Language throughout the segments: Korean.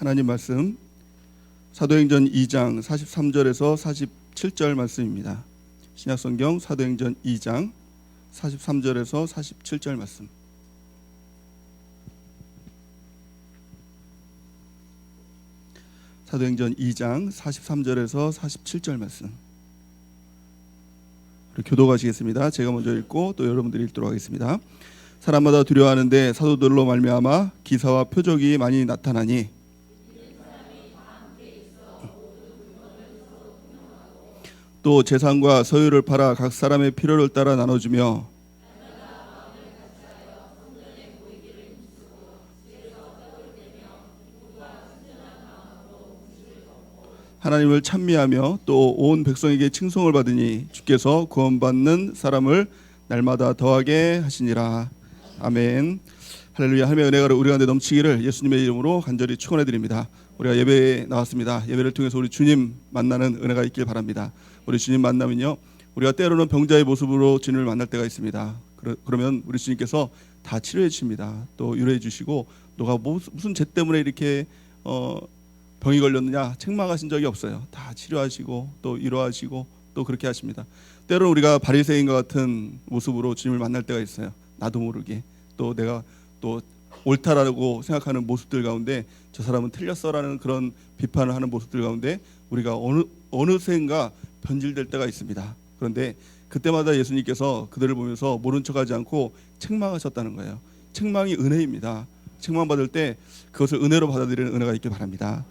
하나님 말씀 사도행전 2장 43절에서 47절 말씀입니다. 신약성경 사도행전 2장 43절에서 47절 말씀. 사도행전 2장 43절에서 47절 말씀. 교도가시겠습니다. 제가 먼저 읽고 또 여러분들이 읽도록 하겠습니다. 사람마다 두려워하는데 사도들로 말미암아 기사와 표적이 많이 나타나니 또 재산과 소유를 팔아 각 사람의 필요를 따라 나눠주며 하나님을 찬미하며 또 온 백성에게 칭송을 받으니 주께서 구원받는 사람을 날마다 더하게 하시니라. 아멘. 할렐루야. 하나님의 은혜가 우리 가운데 넘치기를 예수님의 이름으로 간절히 축원해 드립니다. 우리가 예배에 나왔습니다. 예배를 통해서 우리 주님 만나는 은혜가 있길 바랍니다. 우리 주님 만나면요, 우리가 때로는 병자의 모습으로 주님을 만날 때가 있습니다. 그러면 우리 주님께서 다 치료해 주십니다. 또 유래해 주시고, 너가 무슨 죄 때문에 이렇게 병이 걸렸느냐 책망하신 적이 없어요. 다 치료하시고 또 위로하시고 또 그렇게 하십니다. 때로는 우리가 바리새인과 같은 모습으로 주님을 만날 때가 있어요. 나도 모르게 또 내가 또 옳다라고 생각하는 모습들 가운데 저 사람은 틀렸어라는 그런 비판을 하는 모습들 가운데 우리가 어느샌가 변질될 때가 있습니다. 그런데 그때마다 예수님께서 그들을 보면서 모른 척하지 않고 책망하셨다는 거예요. 책망이 은혜입니다. 책망받을 때 그것을 은혜로 받아들이는 은혜가 있길 바랍니다.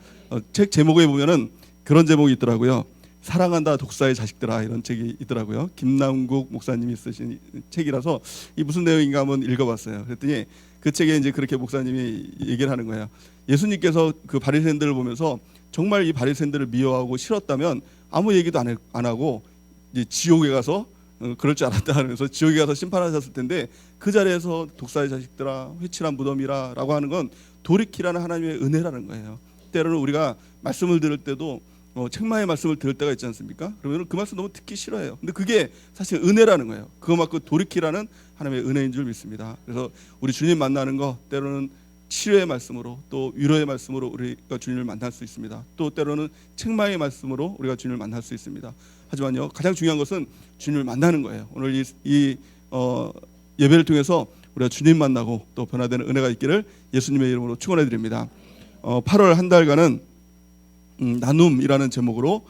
책 제목에 보면은 그런 제목이 있더라고요. 사랑한다 독사의 자식들아, 이런 책이 있더라고요. 김남국 목사님이 쓰신 책이라서 이 무슨 내용인가 한번 읽어봤어요. 그랬더니 그 책에 이제 그렇게 목사님이 얘기를 하는 거예요. 예수님께서 그 바리새인들을 보면서 정말 이 바리새인들을 미워하고 싫었다면 아무 얘기도 안 하고 이제 지옥에 가서 그럴 줄 알았다 하면서 지옥에 가서 심판하셨을 텐데, 그 자리에서 독사의 자식들아, 회칠한 무덤이라 라고 하는 건 돌이키라는 하나님의 은혜라는 거예요. 때로는 우리가 말씀을 들을 때도 책망의 말씀을 들을 때가 있지 않습니까? 그러면 그 말씀 너무 듣기 싫어해요. 근데 그게 사실 은혜라는 거예요. 그거 맞고 돌이키라는 하나님의 은혜인 줄 믿습니다. 그래서 우리 주님 만나는 거 때로는 치료의 말씀으로 또 위로의 말씀으로 우리가 주님을 만날 수 있습니다. 또 때로는 책망의 말씀으로 우리가 주님을 만날 수 있습니다. 하지만요, 가장 중요한 것은 주님을 만나는 거예요. 오늘 이 예배를 통해서 우리가 주님 만나고 또 변화되는 은혜가 있기를 예수님의 이름으로 축원해 드립니다. 8월 한 달간은 나눔이라는 제목으로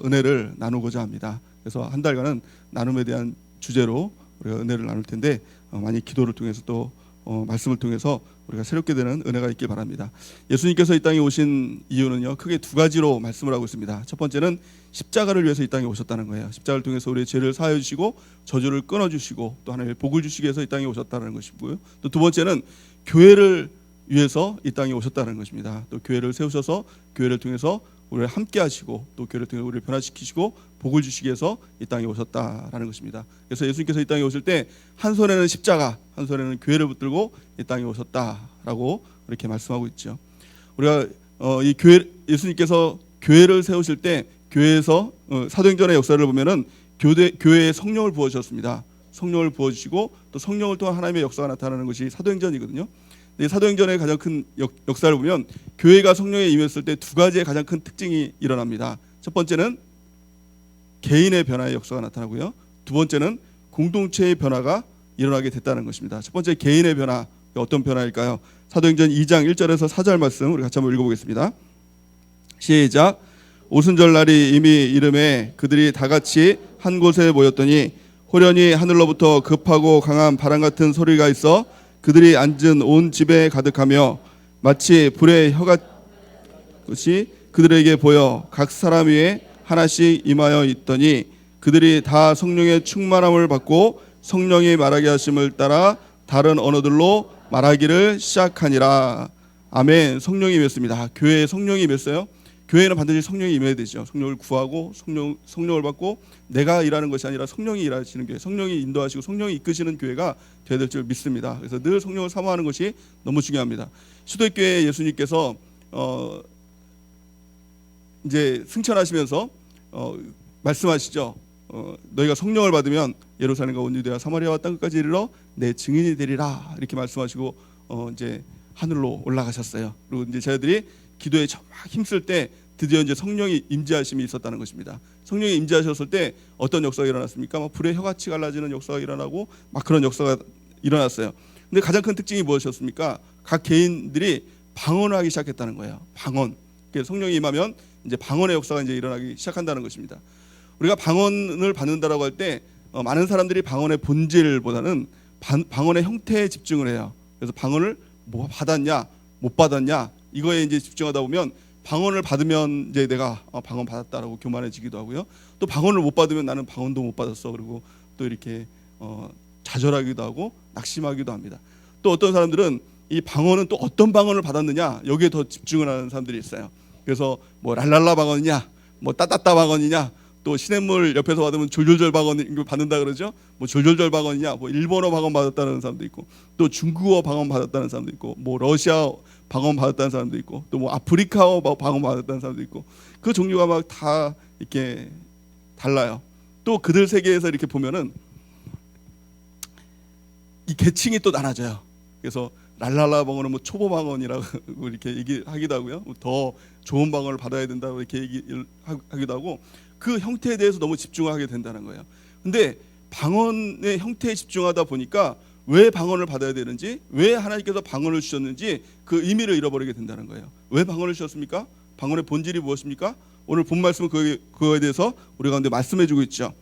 은혜를 나누고자 합니다. 그래서 한 달간은 나눔에 대한 주제로 우리가 은혜를 나눌 텐데, 많이 기도를 통해서 또 말씀을 통해서 우리가 새롭게 되는 은혜가 있길 바랍니다. 예수님께서 이 땅에 오신 이유는요, 크게 두 가지로 말씀을 하고 있습니다. 첫 번째는 십자가를 위해서 이 땅에 오셨다는 거예요. 십자가를 통해서 우리의 죄를 사하여 주시고 저주를 끊어 주시고 또 하나님의 복을 주시기 위해서 이 땅에 오셨다는 것이고요. 또 두 번째는 교회를 위해서 이 땅에 오셨다는 것입니다. 또 교회를 세우셔서 교회를 통해서 우리를 함께 하시고 또 교회를 통해 우리를 변화시키시고 복을 주시기 위해서 이 땅에 오셨다라는 것입니다. 그래서 예수님께서 이 땅에 오실 때 한 손에는 십자가, 한 손에는 교회를 붙들고 이 땅에 오셨다라고 이렇게 말씀하고 있죠. 우리가 이 교회, 예수님께서 교회를 세우실 때 교회에서 사도행전의 역사를 보면은 교회에 성령을 부어주셨습니다. 성령을 부어주시고 또 성령을 통한 하나님의 역사가 나타나는 것이 사도행전이거든요. 사도행전의 가장 큰 역사를 보면 교회가 성령에 임했을 때 두 가지의 가장 큰 특징이 일어납니다. 첫 번째는 개인의 변화의 역사가 나타나고요. 두 번째는 공동체의 변화가 일어나게 됐다는 것입니다. 첫 번째 개인의 변화, 어떤 변화일까요? 사도행전 2장 1절에서 4절 말씀 우리 같이 한번 읽어보겠습니다. 시작. 오순절 날이 이미 이름에 그들이 다 같이 한 곳에 모였더니 호련히 하늘로부터 급하고 강한 바람 같은 소리가 있어 그들이 앉은 온 집에 가득하며 마치 불의 혀같이 그들에게 보여 각 사람 위에 하나씩 임하여 있더니 그들이 다 성령의 충만함을 받고 성령이 말하게 하심을 따라 다른 언어들로 말하기를 시작하니라. 아멘. 성령이 임했습니다. 교회에 성령이 임했어요. 교회는 반드시 성령이 임해야 되죠. 성령을 구하고 성령을 받고 내가 일하는 것이 아니라 성령이 일하시는 교회, 성령이 인도하시고 성령이 이끄시는 교회가 되어야 될 줄 믿습니다. 그래서 늘 성령을 사모하는 것이 너무 중요합니다. 시도교회 예수님께서 이제 승천하시면서 말씀하시죠. 너희가 성령을 받으면 예루살렘과 온 유대와 사마리아와 땅 끝까지 이르러 내 증인이 되리라, 이렇게 말씀하시고 이제 하늘로 올라가셨어요. 그리고 이제 저희들이 기도에 막 힘쓸 때 드디어 이제 성령이 임재하심이 있었다는 것입니다. 성령이 임재하셨을 때 어떤 역사가 일어났습니까? 막 불의 혀같이 갈라지는 역사가 일어나고 막 그런 역사가 일어났어요. 근데 가장 큰 특징이 무엇이었습니까? 각 개인들이 방언을 하기 시작했다는 거예요. 방언. 성령이 임하면 이제 방언의 역사가 이제 일어나기 시작한다는 것입니다. 우리가 방언을 받는다라고 할 때 많은 사람들이 방언의 본질보다는 방언의 형태에 집중을 해요. 그래서 방언을 뭐 받았냐, 못 받았냐 이거에 이제 집중하다 보면 방언을 받으면 이제 내가 방언 받았다라고 교만해지기도 하고요. 또 방언을 못 받으면 나는 방언도 못 받았어. 그리고 또 이렇게 좌절하기도 하고 낙심하기도 합니다. 또 어떤 사람들은 이 방언은 또 어떤 방언을 받았느냐 여기에 더 집중을 하는 사람들이 있어요. 그래서 뭐 랄랄라 방언이냐, 뭐 따따따 방언이냐, 또 시냇물 옆에서 받으면 졸졸졸 방언 받는다 그러죠. 뭐 졸졸졸 방언이냐, 뭐 일본어 방언 받았다는 사람도 있고, 또 중국어 방언 받았다는 사람도 있고, 뭐 러시아 방언 받았다는 사람도 있고, 또 뭐 아프리카어 방언 받았다는 사람도 있고, 그 종류가 막 다 이렇게 달라요. 또 그들 세계에서 이렇게 보면은 이 계층이 또 나눠져요. 그래서 랄랄라 방언은 뭐 초보 방언이라고 이렇게 얘기하기도 하고요. 더 좋은 방언을 받아야 된다고 이렇게 얘기하기도 하고, 그 형태에 대해서 너무 집중하게 된다는 거예요. 근데 방언의 형태에 집중하다 보니까 왜 방언을 받아야 되는지, 왜 하나님께서 방언을 주셨는지 그 의미를 잃어버리게 된다는 거예요. 왜 방언을 주셨습니까? 방언의 본질이 무엇입니까? 오늘 본 말씀은 그거에 대해서 우리 가운데 말씀해주고 있죠.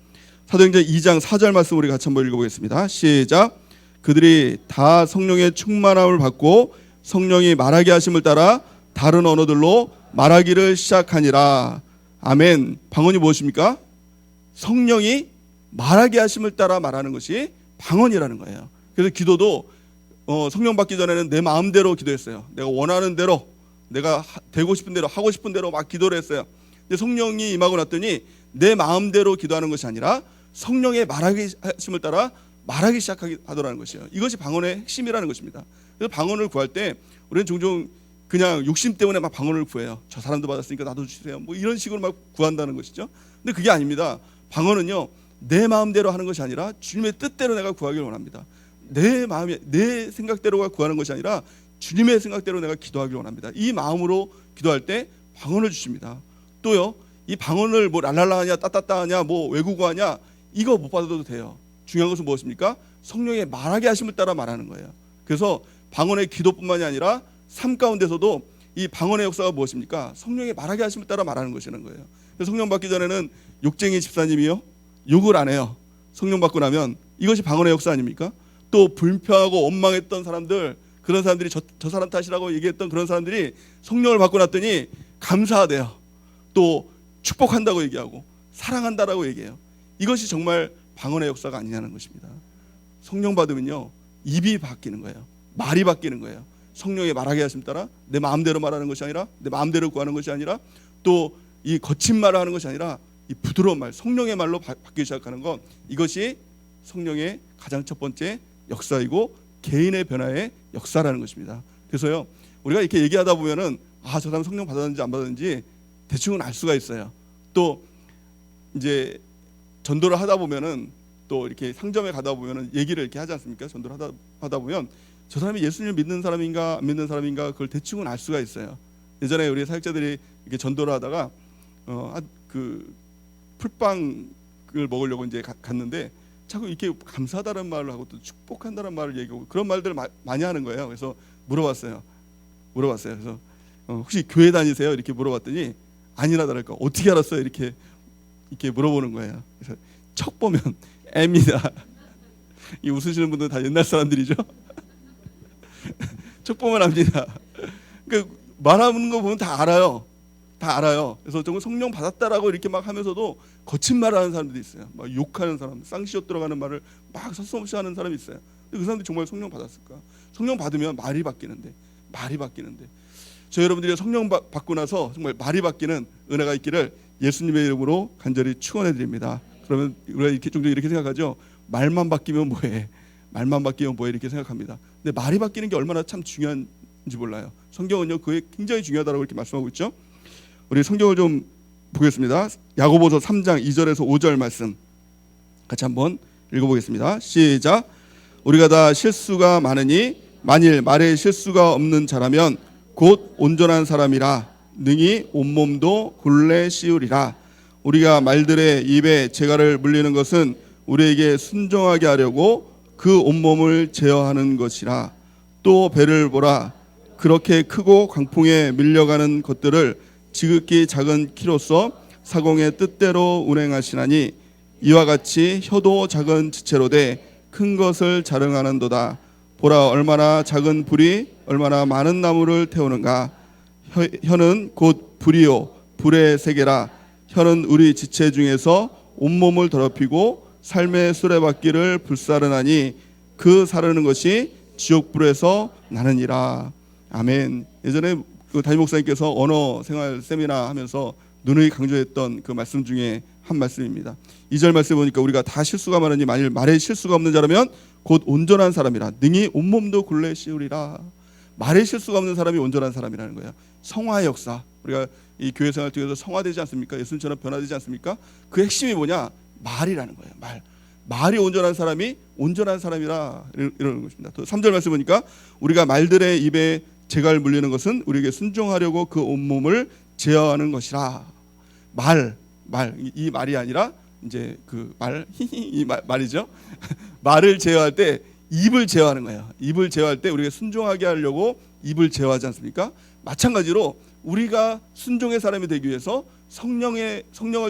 사도행전 2장 4절 말씀 우리 같이 한번 읽어보겠습니다. 시작. 그들이 다 성령의 충만함을 받고 성령이 말하게 하심을 따라 다른 언어들로 말하기를 시작하니라. 아멘. 방언이 무엇입니까? 성령이 말하게 하심을 따라 말하는 것이 방언이라는 거예요. 그래서 기도도 성령 받기 전에는 내 마음대로 기도했어요. 내가 원하는 대로, 내가 되고 싶은 대로, 하고 싶은 대로 막 기도를 했어요. 근데 성령이 임하고 났더니 내 마음대로 기도하는 것이 아니라 성령의 말하게 하심을 따라 말하기 시작하더라는 것이에요. 이것이 방언의 핵심이라는 것입니다. 그래서 방언을 구할 때 우리는 종종 그냥 욕심 때문에 막 방언을 구해요. 저 사람도 받았으니까 나도 주세요. 뭐 이런 식으로 막 구한다는 것이죠. 근데 그게 아닙니다. 방언은요, 내 마음대로 하는 것이 아니라 주님의 뜻대로 내가 구하기를 원합니다. 내 마음이 내 생각대로가 구하는 것이 아니라 주님의 생각대로 내가 기도하기를 원합니다. 이 마음으로 기도할 때 방언을 주십니다. 또요, 이 방언을 뭐 랄랄라 하냐, 따따따 하냐, 뭐 외국어 하냐 이거 못 받아도 돼요. 중요한 것은 무엇입니까? 성령의 말하게 하심을 따라 말하는 거예요. 그래서 방언의 기도뿐만이 아니라 삶 가운데서도 이 방언의 역사가 무엇입니까? 성령의 말하게 하심을 따라 말하는 것이라는 거예요. 그래서 성령 받기 전에는 욕쟁이 집사님이요, 욕을 안 해요. 성령 받고 나면 이것이 방언의 역사 아닙니까? 또 불평하고 원망했던 사람들, 그런 사람들이 저 사람 탓이라고 얘기했던 그런 사람들이 성령을 받고 났더니 감사하대요. 또 축복한다고 얘기하고 사랑한다라고 얘기해요. 이것이 정말 방언의 역사가 아니냐는 것입니다. 성령 받으면요, 입이 바뀌는 거예요. 말이 바뀌는 거예요. 성령의 말하게 하심 따라 내 마음대로 말하는 것이 아니라, 내 마음대로 구하는 것이 아니라, 또 이 거친 말을 하는 것이 아니라 이 부드러운 말, 성령의 말로 바뀌기 시작하는 것, 이것이 성령의 가장 첫 번째 역사이고 개인의 변화의 역사라는 것입니다. 그래서요, 우리가 이렇게 얘기하다 보면은 저 사람 성령 받았는지 안 받았는지 대충은 알 수가 있어요. 또 이제 전도를 하다 보면은, 또 이렇게 상점에 가다 보면은 얘기를 이렇게 하지 않습니까? 전도를 하다 보면 저 사람이 예수님을 믿는 사람인가 안 믿는 사람인가 그걸 대충은 알 수가 있어요. 예전에 우리 사역자들이 이렇게 전도를 하다가 그 풀빵을 먹으려고 이제 갔는데 자꾸 이렇게 감사하다는 말을 하고 또 축복한다는 말을 얘기하고 그런 말들을 많이 하는 거예요. 그래서 물어봤어요. 그래서 혹시 교회 다니세요? 이렇게 물어봤더니 아니나 다를까 어떻게 알았어요? 이렇게 물어보는 거예요. 그래서 척 보면 애입니다. 이 웃으시는 분들은 다 옛날 사람들이죠. 척 보면 압니다. 그러니까 말하는 거 보면 다 알아요. 그래서 정말 성령 받았다라고 이렇게 막 하면서도 거친 말을 하는 사람들이 있어요. 막 욕하는 사람, 쌍시옷 들어가는 말을 막 서슴없이 하는 사람이 있어요. 근데 그 사람들이 정말 성령 받았을까? 성령 받으면 말이 바뀌는데 저 여러분들이 성령 받고 나서 정말 말이 바뀌는 은혜가 있기를 예수님의 이름으로 간절히 축원해 드립니다. 그러면 우리가 이렇게 종종 이렇게 생각하죠. 말만 바뀌면 뭐해? 이렇게 생각합니다. 근데 말이 바뀌는 게 얼마나 참 중요한지 몰라요. 성경은요, 그게 굉장히 중요하다고 이렇게 말씀하고 있죠. 우리 성경을 좀 보겠습니다. 야고보서 3장 2절에서 5절 말씀 같이 한번 읽어보겠습니다. 시작. 우리가 다 실수가 많으니 만일 말에 실수가 없는 자라면 곧 온전한 사람이라 능히 온몸도 굴레 씌우리라. 우리가 말들의 입에 재갈을 물리는 것은 우리에게 순종하게 하려고 그 온몸을 제어하는 것이라. 또 배를 보라. 그렇게 크고 광풍에 밀려가는 것들을 지극히 작은 키로서 사공의 뜻대로 운행하시나니 이와 같이 혀도 작은 지체로 돼 큰 것을 자랑하는도다. 보라, 얼마나 작은 불이 얼마나 많은 나무를 태우는가. 혀는 곧 불이요 불의 세계라. 혀는 우리 지체 중에서 온몸을 더럽히고 삶의 수레바퀴를 불사르나니 그 사르는 것이 지옥불에서 나느니라. 아멘. 예전에 그 담임 목사님께서 언어 생활 세미나 하면서 누누이 강조했던 그 말씀 중에 한 말씀입니다. 2절 말씀 보니까 우리가 다 실수가 많으니 만일 말에 실수가 없는 자라면 곧 온전한 사람이라 능히 온몸도 굴레 씌우리라. 말에 실수가 없는 사람이 온전한 사람이라는 거예요. 성화의 역사, 우리가 이 교회 생활 통해서 성화되지 않습니까? 예수님처럼 변화되지 않습니까? 그 핵심이 뭐냐? 말이라는 거예요. 말이 온전한 사람이 온전한 사람이라 이러는 것입니다. 또 3절 말씀 보니까 우리가 말들의 입에 재갈 물리는 것은 우리에게 순종하려고 그 온몸을 제어하는 것이라. 이 말이 아니라 이제 그 이 말이죠. 말을 제어할 때 입을 제어하는 거예요. 입을 제어할 때 우리가 순종하게 하려고 입을 제어하지 않습니까? 마찬가지로 우리가 순종의 사람이 되기 위해서 성령을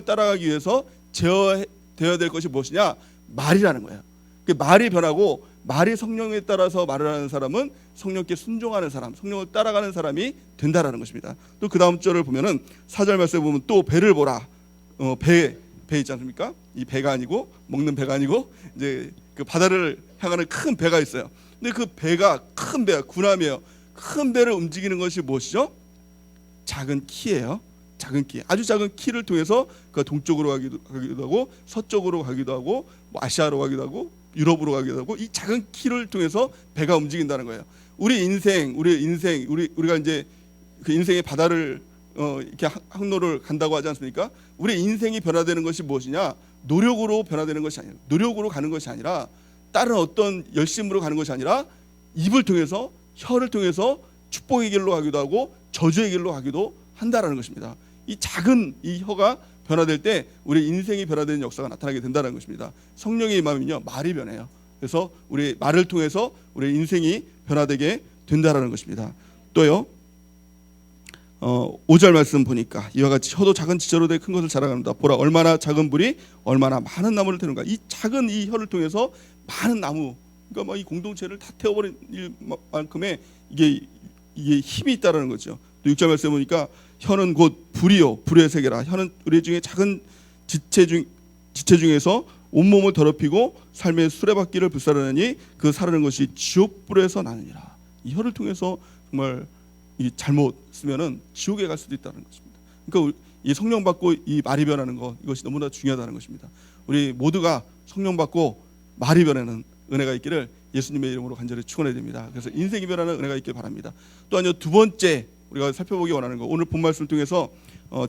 따라가기 위해서 제어되어야 될 것이 무엇이냐? 말이라는 거예요. 그 말이 변하고 말이 성령에 따라서 말을 하는 사람은 성령께 순종하는 사람, 성령을 따라가는 사람이 된다라는 것입니다. 또 그 다음 절을 보면은 4절 말씀에 보면 또 배를 보라. 배 있지 않습니까? 이 배가 아니고 먹는 배가 아니고 이제 그 바다를 향하는 큰 배가 있어요. 근데 그 배가 큰 배야, 군함이에요. 큰 배를 움직이는 것이 무엇이죠? 작은 키예요. 작은 키, 아주 작은 키를 통해서 그 동쪽으로 가기도 하고 서쪽으로 가기도 하고 뭐 아시아로 가기도 하고 유럽으로 가기도 하고 이 작은 키를 통해서 배가 움직인다는 거예요. 우리가 이제 그 인생의 바다를 이렇게 항로를 간다고 하지 않습니까? 우리 인생이 변화되는 것이 무엇이냐? 노력으로 변화되는 것이 아니라, 노력으로 가는 것이 아니라, 다른 어떤 열심으로 가는 것이 아니라 입을 통해서, 혀를 통해서 축복의 길로 가기도 하고 저주의 길로 가기도 한다라는 것입니다. 이 작은 이 혀가 변화될 때 우리 인생이 변화되는 역사가 나타나게 된다는 것입니다. 성령의 임함은요, 말이 변해요. 그래서 우리 말을 통해서 우리 인생이 변화되게 된다라는 것입니다. 또요, 5절 말씀 보니까 이와 같이 혀도 작은 지체로 돼 큰 것을 자랑합니다. 보라, 얼마나 작은 불이 얼마나 많은 나무를 태우는가. 이 작은 이 혀를 통해서 많은 나무, 그러니까 막 이 공동체를 다 태워버릴 만큼의 이게 힘이 있다라는 거죠. 또 6절 말씀 보니까 혀는 곧 불이요 불의 세계라. 혀는 우리 중에 작은 지체 중에서 온몸을 더럽히고 삶의 수레바퀴를 불사르니 그 사르는 것이 지옥불에서 나느니라. 이 혀를 통해서 정말 이 잘못 쓰면은 지옥에 갈 수도 있다는 것입니다. 그러니까 이 성령 받고 이 말이 변하는 것, 이것이 너무나 중요하다는 것입니다. 우리 모두가 성령 받고 말이 변하는 은혜가 있기를 예수님의 이름으로 간절히 축원해야 됩니다. 그래서 인생이 변하는 은혜가 있길 바랍니다. 또 아니요, 두 번째 우리가 살펴보기 원하는 거, 오늘 본 말씀을 통해서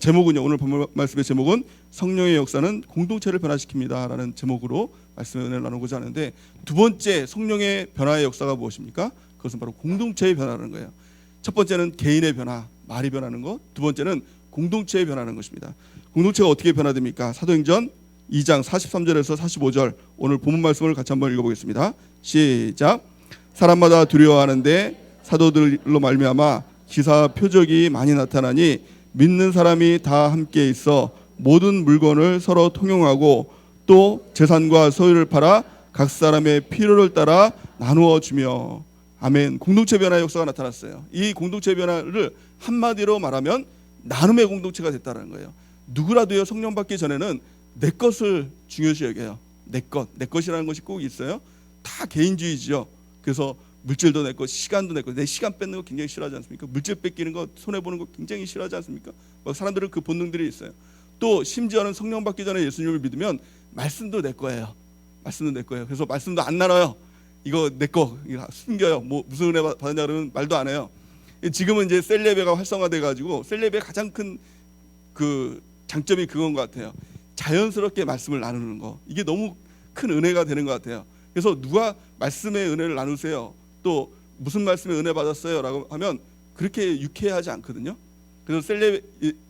제목은요, 오늘 본 말씀의 제목은 성령의 역사는 공동체를 변화시킵니다라는 제목으로 말씀의 은혜를 나누고자 하는데, 두 번째 성령의 변화의 역사가 무엇입니까? 그것은 바로 공동체의 변화라는 거예요. 첫 번째는 개인의 변화, 말이 변하는 것. 두 번째는 공동체의 변화하는 것입니다. 공동체가 어떻게 변화됩니까? 사도행전 2장 43절에서 45절 오늘 본문 말씀을 같이 한번 읽어보겠습니다. 시작. 사람마다 두려워하는데 사도들로 말미암아 기사 표적이 많이 나타나니 믿는 사람이 다 함께 있어 모든 물건을 서로 통용하고 또 재산과 소유를 팔아 각 사람의 필요를 따라 나누어 주며. 아멘. 공동체 변화의 역사가 나타났어요. 이 공동체 변화를 한마디로 말하면 나눔의 공동체가 됐다는 거예요. 누구라도요, 성령 받기 전에는 내 것을 중요시 여겨요. 내 것이라는 것이 꼭 있어요. 다 개인주의죠. 그래서 물질도 내 것, 시간도 내 것. 내 시간 뺏는 거 굉장히 싫어하지 않습니까? 물질 뺏기는 거, 손해 보는 거 굉장히 싫어하지 않습니까? 사람들은 그 본능들이 있어요. 또 심지어는 성령 받기 전에 예수님을 믿으면 말씀도 내 거예요. 말씀도 내 거예요. 그래서 말씀도 안 나눠요. 이거 내 거 숨겨요. 뭐 무슨 은혜 받았냐 그러면 말도 안 해요. 지금은 이제 셀레베가 활성화돼 가지고 셀레베의 가장 큰 그 장점이 그건 것 같아요. 자연스럽게 말씀을 나누는 거, 이게 너무 큰 은혜가 되는 것 같아요. 그래서 누가 말씀의 은혜를 나누세요. 또 무슨 말씀에 은혜 받았어요라고 하면 그렇게 유쾌하지 않거든요. 그래서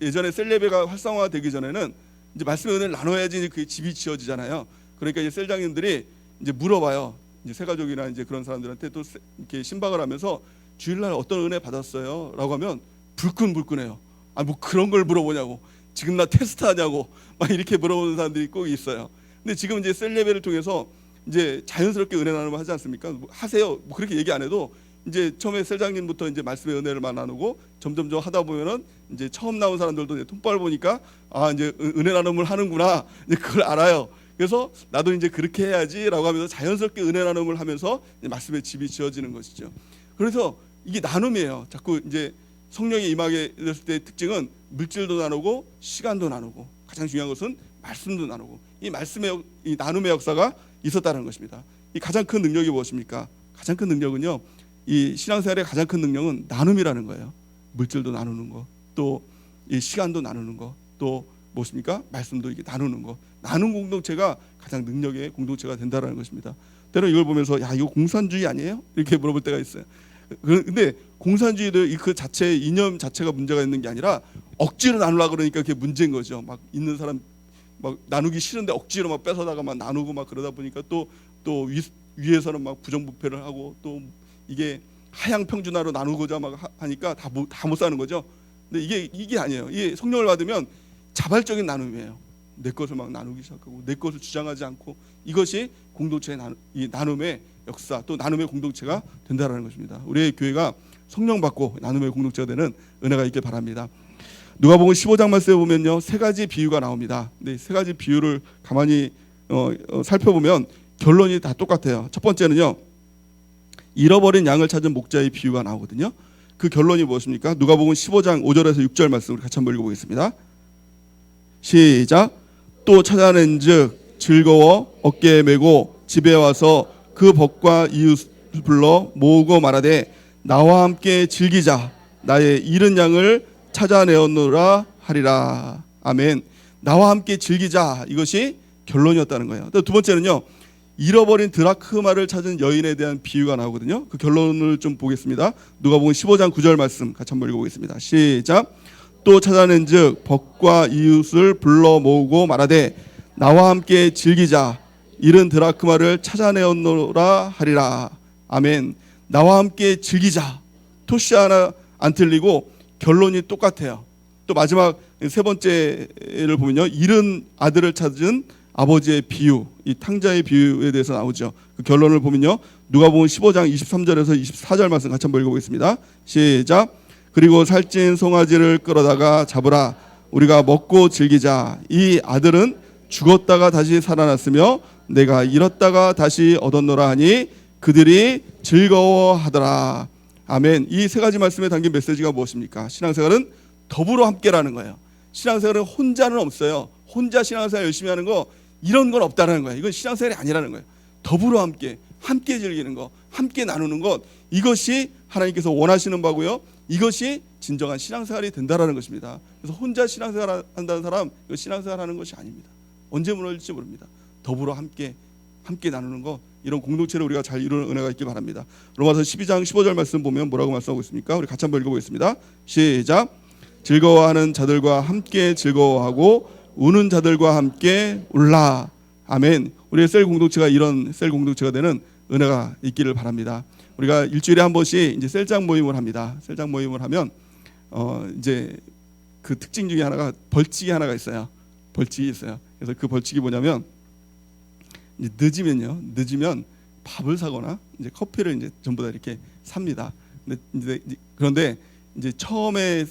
예전에 셀레베가 활성화되기 전에는 이제 말씀의 은혜를 나눠야지 그게 집이 지어지잖아요. 그러니까 이제 셀장님들이 이제 물어봐요. 이제 새가족이나 이제 그런 사람들한테 또 이렇게 신방을 하면서 주일날 어떤 은혜 받았어요?라고 하면 불끈불끈해요. 아, 뭐 그런 걸 물어보냐고. 지금 나 테스트하냐고. 막 이렇게 물어보는 사람들이 꼭 있어요. 근데 지금 이제 셀레베를 통해서 이제 자연스럽게 은혜 나눔을 하지 않습니까? 뭐 하세요. 뭐 그렇게 얘기 안 해도 이제 처음에 셀장님부터 이제 말씀의 은혜를 나누고 점점점 하다 보면은 이제 처음 나온 사람들도 이제 통발 보니까 아, 이제 은혜 나눔을 하는구나. 이제 그걸 알아요. 그래서 나도 이제 그렇게 해야지라고 하면서 자연스럽게 은혜 나눔을 하면서 말씀의 집이 지어지는 것이죠. 그래서 이게 나눔이에요. 자꾸 이제 성령이 임하게 됐을 때의 특징은 물질도 나누고 시간도 나누고 가장 중요한 것은 말씀도 나누고 이 말씀의 이 나눔의 역사가 있었다는 것입니다. 이 가장 큰 능력이 무엇입니까? 가장 큰 능력은요. 이 신앙생활의 가장 큰 능력은 나눔이라는 거예요. 물질도 나누는 거, 또 이 시간도 나누는 거, 또 무엇입니까? 말씀도 이게 나누는 거. 나눔 공동체가 가장 능력의 공동체가 된다는 것입니다. 때로 이걸 보면서 야, 이거 공산주의 아니에요? 이렇게 물어볼 때가 있어요. 근데 공산주의도 그 자체 이념 자체가 문제가 있는 게 아니라 억지로 나누려 그러니까 그게 문제인 거죠. 막 있는 사람 막 나누기 싫은데 억지로 막 뺏어다가 막 나누고 막 그러다 보니까 또 위에서는 막 부정부패를 하고 또 이게 하향 평준화로 나누고자 막 하니까 다 못 사는 거죠. 근데 이게 아니에요. 이게 성령을 받으면 자발적인 나눔이에요. 내 것을 막 나누기 시작하고 내 것을 주장하지 않고 이것이 공동체의 이 나눔의 역사 또 나눔의 공동체가 된다라는 것입니다. 우리의 교회가 성령 받고 나눔의 공동체가 되는 은혜가 있길 바랍니다. 누가복음 15장 말씀에 보면요, 세 가지 비유가 나옵니다. 근데 세 가지 비유를 가만히 살펴보면 결론이 다 똑같아요. 첫 번째는요, 잃어버린 양을 찾은 목자의 비유가 나오거든요. 그 결론이 무엇입니까? 누가복음 15장 5절에서 6절 말씀을 같이 한번 읽어보겠습니다. 시작. 또 찾아낸즉 즐거워 어깨에 메고 집에 와서 그 벗과 이웃을 불러 모으고 말하되 나와 함께 즐기자. 나의 잃은 양을 찾아내었노라 하리라. 아멘. 나와 함께 즐기자. 이것이 결론이었다는 거예요. 또 두 번째는요, 잃어버린 드라크마를 찾은 여인에 대한 비유가 나오거든요. 그 결론을 좀 보겠습니다. 누가복음 15장 9절 말씀 같이 한번 읽어보겠습니다. 시작. 또 찾아낸즉 벗과 이웃을 불러 모으고 말하되 나와 함께 즐기자. 잃은 드라크마를 찾아내었노라 하리라. 아멘. 나와 함께 즐기자. 토시 하나 안 틀리고 결론이 똑같아요. 또 마지막 세 번째를 보면요, 잃은 아들을 찾은 아버지의 비유, 이 탕자의 비유에 대해서 나오죠. 그 결론을 보면요, 누가복음 15장 23절에서 24절 말씀 같이 한번 읽어보겠습니다. 시작. 그리고 살찐 송아지를 끌어다가 잡으라. 우리가 먹고 즐기자. 이 아들은 죽었다가 다시 살아났으며 내가 잃었다가 다시 얻었노라 하니 그들이 즐거워하더라. 아멘. 이 세 가지 말씀에 담긴 메시지가 무엇입니까? 신앙생활은 더불어 함께라는 거예요. 신앙생활은 혼자는 없어요. 혼자 신앙생활 열심히 하는 거 이런 건 없다는 거예요. 이건 신앙생활이 아니라는 거예요. 더불어 함께 즐기는 거, 함께 나누는 것, 이것이 하나님께서 원하시는 바고요. 이것이 진정한 신앙생활이 된다라는 것입니다. 그래서 혼자 신앙생활 한다는 사람, 이거 신앙생활 하는 것이 아닙니다. 언제 무너질지 모릅니다. 더불어 함께 나누는 것, 이런 공동체를 우리가 잘 이루는 은혜가 있길 바랍니다. 로마서 12장 15절 말씀 보면 뭐라고 말씀하고 있습니까? 우리 같이 한번 읽어보겠습니다. 시작. 즐거워하는 자들과 함께 즐거워하고 우는 자들과 함께 울라. 아멘. 우리의 셀 공동체가 이런 셀 공동체가 되는 은혜가 있기를 바랍니다. 우리가 일주일에 한 번씩 이제 셀장 모임을 합니다. 셀장 모임을 하면 이제 그 특징 중에 하나가 벌칙이 하나가 있어요. 벌칙이 있어요. 그래서 그 벌칙이 뭐냐면 이제 늦으면 밥을 사거나 이제 커피를 이제 전부 다 이렇게 삽니다. 그런데 이제 처음에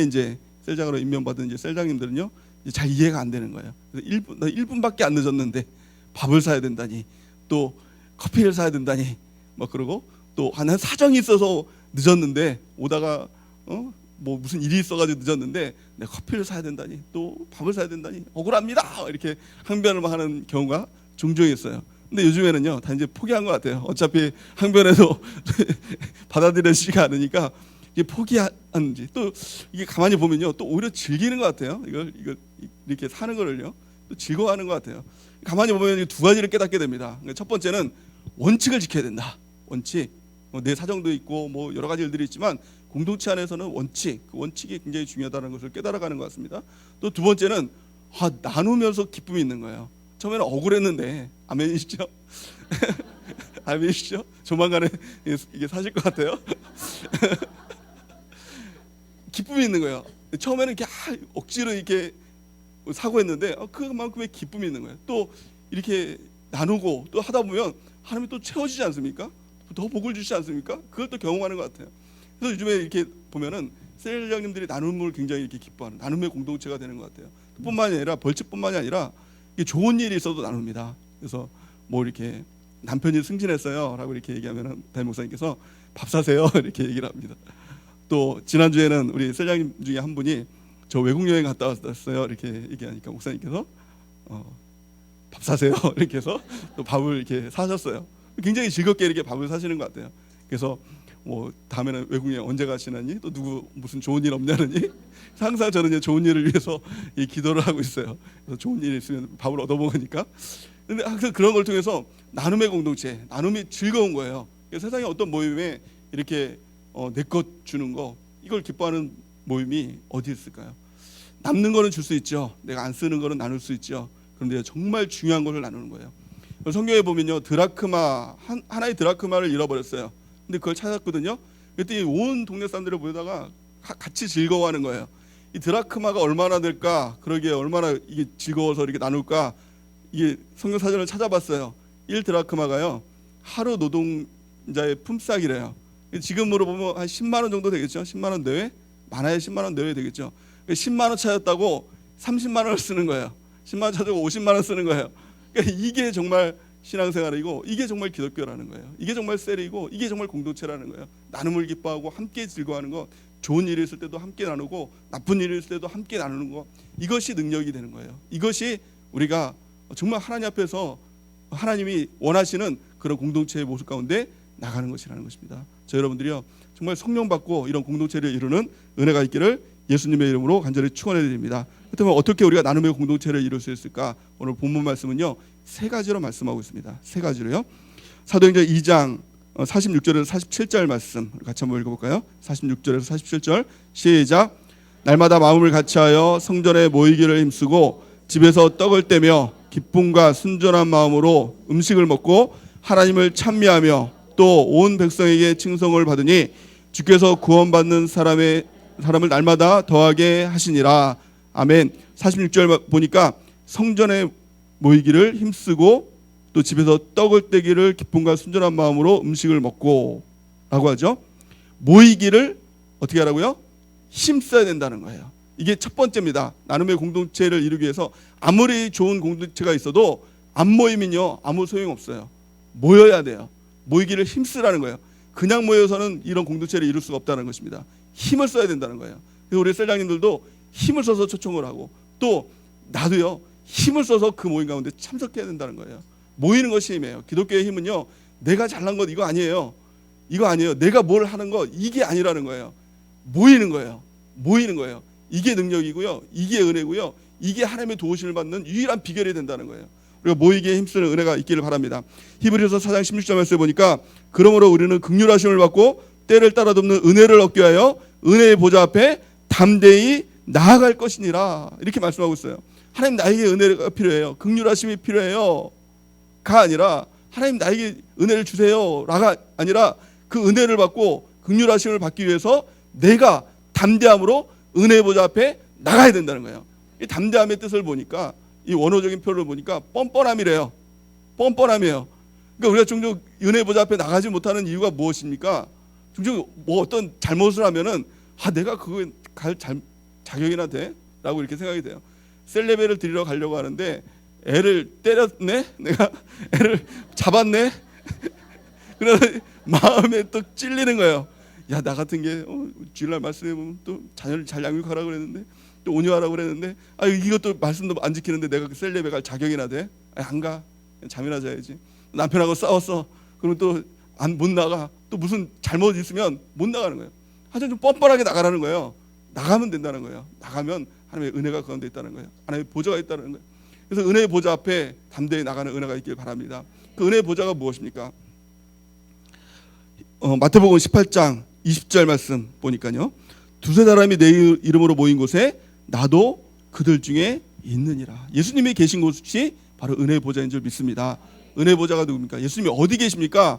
이제 셀장으로 임명받은 이제 셀장님들은요, 이제 잘 이해가 안 되는 거예요. 그래서 1분밖에 안 늦었는데 밥을 사야 된다니, 또 커피를 사야 된다니, 막 그러고 또 하나 사정이 있어서 늦었는데 오다가 뭐 무슨 일이 있어가지고 늦었는데 내 커피를 사야 된다니, 또 밥을 사야 된다니 억울합니다. 이렇게 항변을 막 하는 경우가 종종 있어요. 근데 요즘에는요, 다 이제 포기한 것 같아요. 어차피 항변해도 받아들여지지가 않으니까 이게 포기하는지, 또 이게 가만히 보면요, 또 오히려 즐기는 것 같아요. 이걸 이렇게 사는 거를요, 또 즐거워하는 것 같아요. 가만히 보면 두 가지를 깨닫게 됩니다. 첫 번째는 원칙을 지켜야 된다. 원칙, 내 사정도 있고 뭐 여러 가지 일들이 있지만 공동체 안에서는 원칙, 그 원칙이 굉장히 중요하다는 것을 깨달아가는 것 같습니다. 또 두 번째는 나누면서 기쁨이 있는 거예요. 처음에는 억울했는데, 아멘이시죠? 아멘이시죠? 조만간에 이게 사실 것 같아요. 기쁨이 있는 거예요. 처음에는 이렇게 억지로 이렇게 사고했는데 그만큼의 기쁨이 있는 거예요. 또 이렇게 나누고 또 하다 보면 하나님이 또 채워주지 않습니까? 더 복을 주시지 않습니까? 그걸 또 경험하는 것 같아요. 그래서 요즘에 이렇게 보면은 셀장님들이 나눔을 굉장히 이렇게 기뻐하는 나눔의 공동체가 되는 것 같아요. 뿐만이 아니라 벌칙뿐만이 아니라 좋은 일이 있어도 나눕니다. 그래서 뭐 이렇게 남편이 승진했어요라고 이렇게 얘기하면은 담임 목사님께서 밥 사세요 이렇게 얘기를 합니다. 또 지난주에는 우리 셀장님 중에 한 분이 저 외국 여행 갔다 왔어요 이렇게 얘기하니까 목사님께서 밥 사세요 이렇게 해서 또 밥을 이렇게 사셨어요. 굉장히 즐겁게 이렇게 밥을 사시는 것 같아요. 그래서 뭐 다음에는 외국에 언제 가시느니 또 누구 무슨 좋은 일 없냐느니 항상 저는 좋은 일을 위해서 기도를 하고 있어요. 그래서 좋은 일이 있으면 밥을 얻어 먹으니까. 근데 항상 그런 걸 통해서 나눔의 공동체, 나눔이 즐거운 거예요. 세상에 어떤 모임에 이렇게 내 것 주는 거 이걸 기뻐하는 모임이 어디 있을까요? 남는 거는 줄 수 있죠. 내가 안 쓰는 거는 나눌 수 있죠. 그런데 정말 중요한 것을 나누는 거예요. 성경에 보면요, 드라크마 하나의 드라크마를 잃어버렸어요. 근데 그걸 찾았거든요. 그랬더니 온 동네 사람들을 보다가 같이 즐거워하는 거예요. 이 드라크마가 얼마나 될까? 그러게 얼마나 이게 즐거워서 이렇게 나눌까? 이게 성경 사전을 찾아봤어요. 1드라크마가요 하루 노동자의 품삯이래요. 지금으로 보면 한 10만 원 정도 되겠죠. 10만 원 내외? 많아야 10만 원 내외 되겠죠. 10만 원 찾았다고 30만 원을 쓰는 거예요. 10만 원 찾고 50만 원 쓰는 거예요. 그러니까 이게 정말 신앙생활이고 이게 정말 기독교라는 거예요. 이게 정말 셀이고 이게 정말 공동체라는 거예요. 나눔을 기뻐하고 함께 즐거워하는 것, 좋은 일이 있을 때도 함께 나누고 나쁜 일이 있을 때도 함께 나누는 것, 이것이 능력이 되는 거예요. 이것이 우리가 정말 하나님 앞에서 하나님이 원하시는 그런 공동체의 모습 가운데 나가는 것이라는 것입니다. 저 여러분들이요 정말 성령 받고 이런 공동체를 이루는 은혜가 있기를 예수님의 이름으로 간절히 축원해 드립니다. 그렇다면 어떻게 우리가 나눔의 공동체를 이룰 수 있을까? 오늘 본문 말씀은요 세 가지로 말씀하고 있습니다. 세 가지로요. 사도행전 2장 46절에서 47절 말씀 같이 한번 읽어볼까요? 46절에서 47절 시작. 날마다 마음을 같이하여 성전에 모이기를 힘쓰고 집에서 떡을 떼며 기쁨과 순전한 마음으로 음식을 먹고 하나님을 찬미하며 또 온 백성에게 칭송을 받으니 주께서 구원받는 사람을 날마다 더하게 하시니라. 아멘. 46절 보니까 성전에 모이기를 힘쓰고 또 집에서 떡을 떼기를 기쁨과 순전한 마음으로 음식을 먹고 라고 하죠. 모이기를 어떻게 하라고요? 힘써야 된다는 거예요. 이게 첫 번째입니다. 나눔의 공동체를 이루기 위해서 아무리 좋은 공동체가 있어도 안 모이면요 아무 소용없어요. 모여야 돼요. 모이기를 힘쓰라는 거예요. 그냥 모여서는 이런 공동체를 이룰 수가 없다는 것입니다. 힘을 써야 된다는 거예요. 그래서 우리 셀장님들도 힘을 써서 초청을 하고 또 나도요 힘을 써서 그 모임 가운데 참석해야 된다는 거예요. 모이는 것이 힘이에요. 기독교의 힘은요 내가 잘난 것 이거 아니에요. 이거 아니에요. 내가 뭘 하는 거 이게 아니라는 거예요. 모이는 거예요. 모이는 거예요. 이게 능력이고요. 이게 은혜고요. 이게 하나님의 도우심을 받는 유일한 비결이 된다는 거예요. 우리가 모이기에 힘쓰는 은혜가 있기를 바랍니다. 히브리서 4장 16절 말씀을 보니까 그러므로 우리는 긍휼하심을 받고 때를 따라 돕는 은혜를 얻기 위하여 은혜의 보좌 앞에 담대히 나아갈 것이니라 이렇게 말씀하고 있어요. 하나님 나에게 은혜가 필요해요. 긍휼하심이 필요해요. 가 아니라 하나님 나에게 은혜를 주세요. 라가 아니라 그 은혜를 받고 긍휼하심을 받기 위해서 내가 담대함으로 은혜의 보좌 앞에 나가야 된다는 거예요. 이 담대함의 뜻을 보니까 이 원어적인 표현을 보니까 뻔뻔함이래요. 뻔뻔함이에요. 그러니까 우리가 종종 은혜의 보좌 앞에 나가지 못하는 이유가 무엇입니까? 종종 뭐 어떤 잘못을 하면은 내가 그거에 갈 자격이나 돼? 라고 이렇게 생각이 돼요. 셀레베를 드리러 가려고 하는데 애를 때렸네? 내가 애를 잡았네? 그러다 마음에 또 찔리는 거예요. 야, 나 같은 게 주일날 말씀해 보면 또 자녀를 잘 양육하라고 그랬는데 또 온유하라고 그랬는데 이것도 말씀도 안 지키는데 내가 그 셀레베 갈 자격이나 돼? 안 가. 잠이나 자야지. 남편하고 싸웠어. 그러면 또 못 나가. 또 무슨 잘못 있으면 못 나가는 거예요. 하여튼 좀 뻔뻔하게 나가라는 거예요. 나가면 된다는 거예요. 나가면 하나님의 은혜가 그 가운데 있다는 거예요. 하나님의 보좌가 있다는 거예요. 그래서 은혜의 보좌 앞에 담대히 나가는 은혜가 있길 바랍니다. 그 은혜의 보좌가 무엇입니까? 마태복음 18장 20절 말씀 보니까요. 두세 사람이 내 이름으로 모인 곳에 나도 그들 중에 있느니라. 예수님이 계신 곳이 바로 은혜의 보좌인 줄 믿습니다. 은혜의 보좌가 누굽니까? 예수님이 어디 계십니까?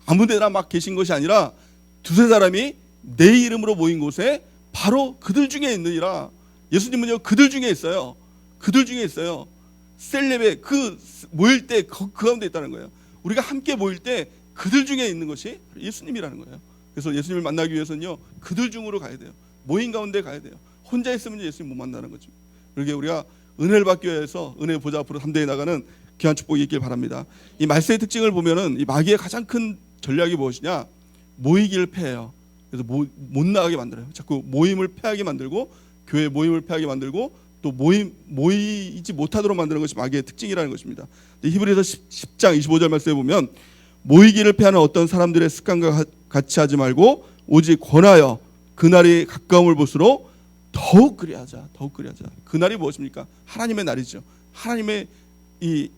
아무데나 막 계신 것이 아니라 두세 사람이 내 이름으로 모인 곳에 바로 그들 중에 있느니라. 예수님은요 그들 중에 있어요. 그들 중에 있어요. 셀레베 그 모일 때 그 가운데 있다는 거예요. 우리가 함께 모일 때 그들 중에 있는 것이 예수님이라는 거예요. 그래서 예수님을 만나기 위해서는요 그들 중으로 가야 돼요. 모임 가운데 가야 돼요. 혼자 있으면 예수님 못 만나는 거죠. 그러게 우리가 은혜를 받기 위해서 은혜의 보좌 앞으로 담대히 나가는 귀한 축복이 있길 바랍니다. 이 말세의 특징을 보면은 이 마귀의 가장 큰 전략이 무엇이냐? 모이기를 패해요. 그래서 못 나가게 만들어요. 자꾸 모임을 패하게 만들고 교회 모임을 패하게 만들고 또 모이지 못하도록 만드는 것이 마귀의 특징이라는 것입니다. 히브리서 10장 25절 말씀에 보면 모이기를 패하는 어떤 사람들의 습관과 같이 하지 말고 오직 권하여 그날이 가까움을 볼수록 더욱 그리하자. 더욱 그리하자. 그날이 무엇입니까? 하나님의 날이죠. 하나님의 이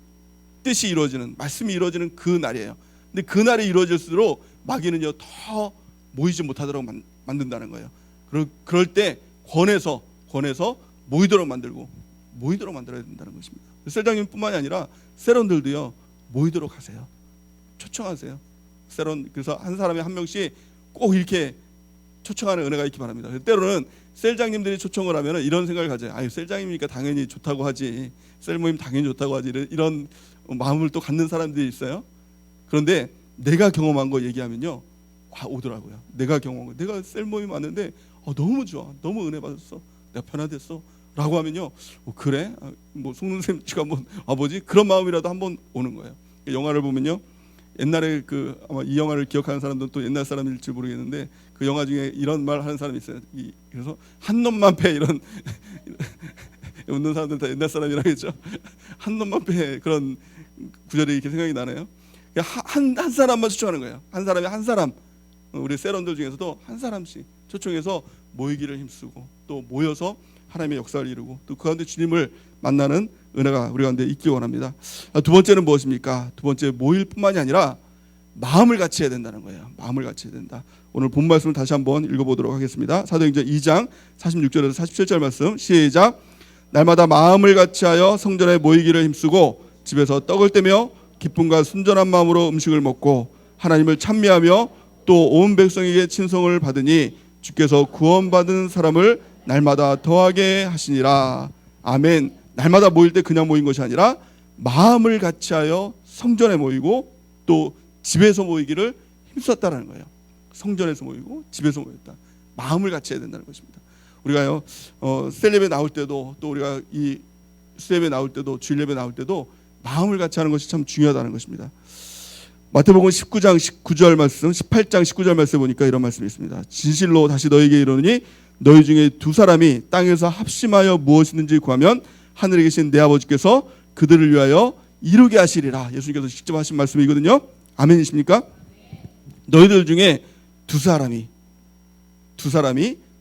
뜻이 이루어지는 말씀이 이루어지는 그 날이에요. 근데 그 날이 이루어질수록 마귀는요 더 모이지 못하도록 만든다는 거예요. 그럴 때 권해서 모이도록 만들어야 된다는 것입니다. 셀장님뿐만이 아니라 세런들도요 모이도록 하세요. 초청하세요. 세런 그래서 한 사람이 한 명씩 꼭 이렇게 초청하는 은혜가 있기 바랍니다. 때로는 셀장님들이 초청을 하면 이런 생각을 가져요. 아유 셀장님이니까 당연히 좋다고 하지. 셀 모임 당연히 좋다고 하지. 이런 마음을 또 갖는 사람들이 있어요. 그런데 내가 경험한 거 얘기하면요 오더라고요. 내가 경험한 거. 내가 셀 모임 왔는데 너무 좋아. 너무 은혜 받았어. 내가 변화됐어. 라고 하면요 그래? 뭐 속는 셈치가 한번 와보지? 그런 마음이라도 한번 오는 거예요. 영화를 보면요 옛날에 아마 이 영화를 기억하는 사람들은 또 옛날 사람일지 모르겠는데 그 영화 중에 이런 말 하는 사람이 있어요. 그래서 한 놈만 패 이런 웃는 사람들은 다 옛날 사람이라겠죠. 한 놈만 패 그런 구절이 이렇게 생각이 나네요. 한 사람만 초청하는 거예요. 한 사람이 한 사람 우리 세런들 중에서도 한 사람씩 초청해서 모이기를 힘쓰고 또 모여서 하나님의 역사를 이루고 또 그 가운데 주님을 만나는 은혜가 우리 가운데 있기 원합니다. 두 번째는 무엇입니까? 두 번째 모일 뿐만이 아니라 마음을 같이 해야 된다는 거예요. 마음을 같이 해야 된다. 오늘 본 말씀을 다시 한번 읽어보도록 하겠습니다. 사도행전 2장 46절에서 47절 말씀 시작. 날마다 마음을 같이하여 성전에 모이기를 힘쓰고 집에서 떡을 떼며 기쁨과 순전한 마음으로 음식을 먹고 하나님을 찬미하며 또 온 백성에게 친송을 받으니 주께서 구원받은 사람을 날마다 더하게 하시니라. 아멘. 날마다 모일 때 그냥 모인 것이 아니라 마음을 같이하여 성전에 모이고 또 집에서 모이기를 힘썼다라는 거예요. 성전에서 모이고 집에서 모였다. 마음을 같이 해야 된다는 것입니다. 우리가요 셀레브에 나올 때도 또 우리가 이 수예배 나올 때도 주일 예배 나올 때도 마음을 같이 하는 것이 참 중요하다는 것입니다. 마태복음 19장 19절 말씀 18장 19절 말씀에 보니까 이런 말씀이 있습니다. 진실로 다시 너에게 이르노니 너희 중에 두 사람이 땅에서 합심하여 무엇이든지 구하면 하늘에 계신 내 아버지께서 그들을 위하여 이루게 하시리라. 예수님께서 직접 하신 말씀이거든요. 아멘이십니까? 너희들 중에 두 사람이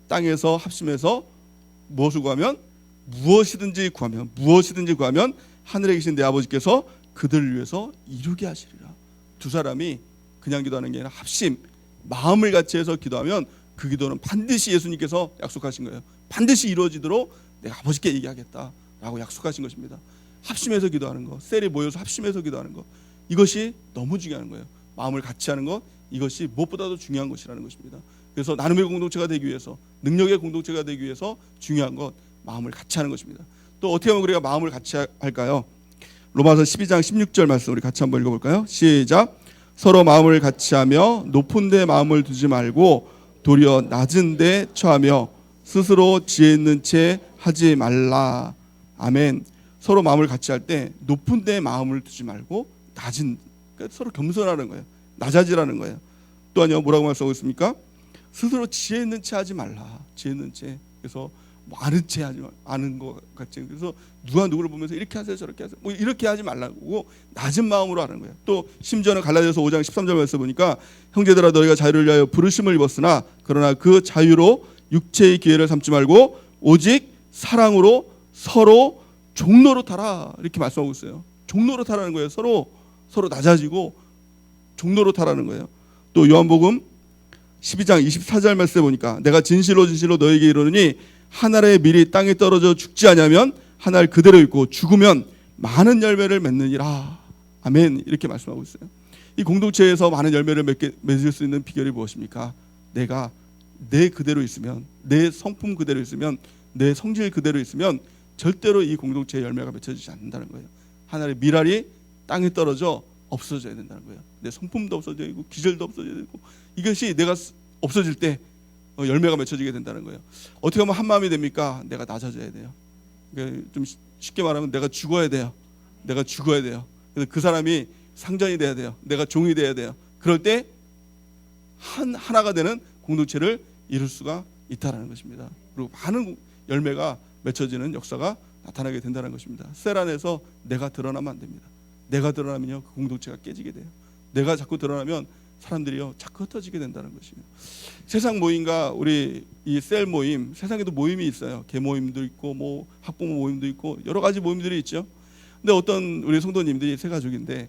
땅에서 합심해서 무엇을 구하면 무엇이든지 구하면 하늘에 계신 내 아버지께서 그들을 위해서 이루게 하시리라. 두 사람이 그냥 기도하는 게 아니라 합심, 마음을 같이 해서 기도하면 그 기도는 반드시 예수님께서 약속하신 거예요. 반드시 이루어지도록 내가 아버지께 얘기하겠다라고 약속하신 것입니다. 합심해서 기도하는 거, 셀이 모여서 합심해서 기도하는 거, 이것이 너무 중요한 거예요. 마음을 같이 하는 것, 이것이 무엇보다도 중요한 것이라는 것입니다. 그래서 나눔의 공동체가 되기 위해서, 능력의 공동체가 되기 위해서 중요한 것, 마음을 같이 하는 것입니다. 또 어떻게 하면 우리가 마음을 같이 할까요? 로마서 12장 16절 말씀 우리 같이 한번 읽어볼까요? 시작. 서로 마음을 같이 하며 높은 데 마음을 두지 말고 도리어 낮은 데 처하며 스스로 지혜 있는 채 하지 말라. 아멘. 서로 마음을 같이 할 때 높은 데 마음을 두지 말고 그러니까 서로 겸손하는 거예요. 낮아지라는 거예요. 또한요 뭐라고 말씀하고 있습니까? 스스로 지혜 있는 채 하지 말라. 지혜 있는 채. 그래서 아는 채 하지 말, 아는 것 같이. 그래서 누가 누구를 보면서 이렇게 하세요 저렇게 하세요 뭐 이렇게 하지 말라고 낮은 마음으로 하는 거예요. 또 심지어는 갈라디아서 5장 13절 말씀 보니까 형제들아 너희가 자유를 위하여 부르심을 입었으나 그러나 그 자유로 육체의 기회를 삼지 말고 오직 사랑으로 서로 종로로 타라 이렇게 말씀하고 있어요. 종로로 타라는 거예요. 서로 낮아지고 종로로 타라는 거예요. 또 요한복음 12장 24절 말씀에 보니까 내가 진실로 진실로 너에게 이르노니 한 알의 밀이 땅에 떨어져 죽지 아니하면 한 알 그대로 있고 죽으면 많은 열매를 맺느니라. 아멘. 이렇게 말씀하고 있어요. 이 공동체에서 많은 열매를 맺을 수 있는 비결이 무엇입니까? 내가 내 그대로 있으면, 내 성품 그대로 있으면, 내 성질 그대로 있으면 절대로 이 공동체의 열매가 맺혀지지 않는다는 거예요. 하나의 밀알이 땅에 떨어져 없어져야 된다는 거예요. 내 성품도 없어져야 되고 기질도 없어져야 되고 이것이 내가 없어질 때 열매가 맺혀지게 된다는 거예요. 어떻게 하면 한 마음이 됩니까? 내가 낮아져야 돼요. 그러니까 좀 쉽게 말하면 내가 죽어야 돼요. 내가 죽어야 돼요. 그래서 그 사람이 상전이 돼야 돼요. 내가 종이 돼야 돼요. 그럴 때 하나가 되는 공동체를 이룰 수가 있다는 것입니다. 그리고 많은 열매가 맺혀지는 역사가 나타나게 된다는 것입니다. 셀 안에서 내가 드러나면 안 됩니다. 내가 드러나면요 그 공동체가 깨지게 돼요. 내가 자꾸 드러나면 사람들이요 자꾸 흩어지게 된다는 것이에요. 세상 모임과 우리 이 셀 모임, 세상에도 모임이 있어요. 개 모임도 있고 뭐 학부모 모임도 있고 여러 가지 모임들이 있죠. 근데 어떤 우리 성도님들이 세 가족인데